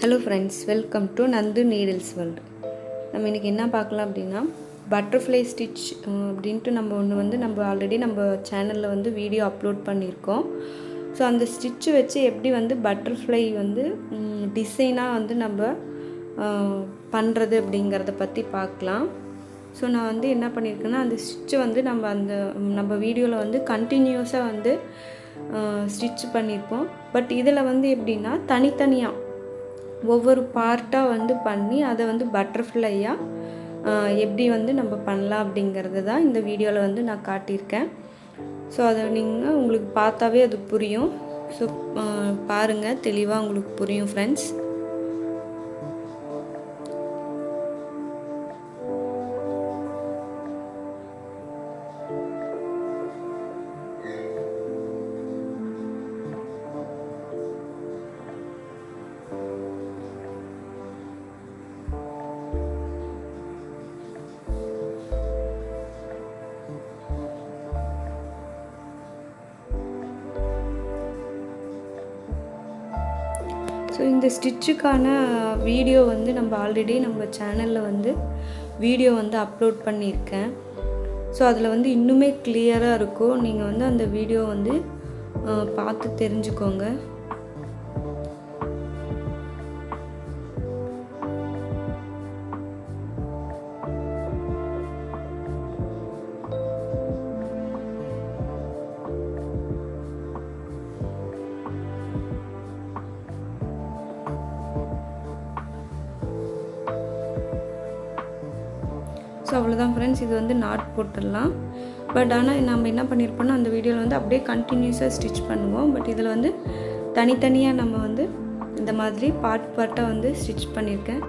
Hello friends, welcome to Nandu Needles World. நம்ம இன்னைக்கு என்ன பார்க்கலாம் அப்படினா butterfly stitch அப்படினு நம்ம ஆல்ரெடி நம்ம சேனல்ல வீடியோ அப்லோட் பண்ணியிருக்கோம். ஸோ அந்த ஸ்டிட்ச் வச்சு எப்படி பட்டர்ஃப்ளை டிசைனா நம்ம பண்ணுறது அப்படிங்கிறத பற்றி பார்க்கலாம். ஸோ நான் என்ன பண்ணியிருக்கேன்னா அந்த ஸ்டிட்ச் நம்ம வீடியோவில் கண்டினியூஸாக ஸ்டிட்ச் பண்ணியிருப்போம். பட் இதில் எப்படின்னா தனித்தனியாக ஒவ்வொரு பார்ட்டாக பண்ணி அதை பட்டர்ஃப்ளையாக எப்படி நம்ம பண்ணலாம் அப்படிங்கிறது தான் இந்த வீடியோவில் நான் காட்டியிருக்கேன். ஸோ அதை உங்களுக்கு பார்த்தாவே அது புரியும். ஸோ பாருங்கள், தெளிவாக உங்களுக்கு புரியும் ஃப்ரெண்ட்ஸ். ஸோ இந்த ஸ்டிச்சுக்கான வீடியோ நம்ம ஆல்ரெடி நம்ம சேனலில் வீடியோ அப்லோட் பண்ணியிருக்கேன். ஸோ அதில் இன்னுமே கிளியராக இருக்கும். நீங்கள் அந்த வீடியோ பார்த்து தெரிஞ்சுக்கோங்க. ஸோ அவ்வளோதான் ஃப்ரெண்ட்ஸ், இது நாட் போட்டுடலாம். பட் ஆனால் நம்ம என்ன பண்ணியிருப்போம்னா அந்த வீடியோவில் அப்படியே கண்டினியூஸாக ஸ்டிச் பண்ணுவோம். பட் இதில் தனித்தனியாக நம்ம இந்த மாதிரி பார்ட்டாக ஸ்டிச் பண்ணியிருக்கேன்.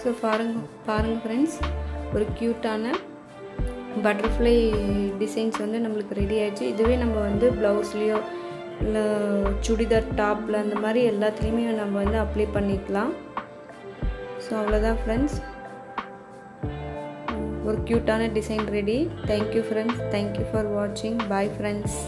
ஸோ பாருங்கள் ஃப்ரெண்ட்ஸ், ஒரு க்யூட்டான பட்டர்ஃப்ளை டிசைன்ஸ் நம்மளுக்கு ரெடி ஆகிடுச்சு. இதுவே நம்ம ப்ளவுஸ்லேயோ இல்லை சுடிதார் டாப்பில் அந்த மாதிரி எல்லாத்துலேயுமே நம்ம அப்ளை பண்ணிக்கலாம். ஸோ அவ்வளோதான் ஃப்ரெண்ட்ஸ், ஒரு க்யூட்டான design ready. Thank you friends, thank you for வாட்சிங். Bye friends.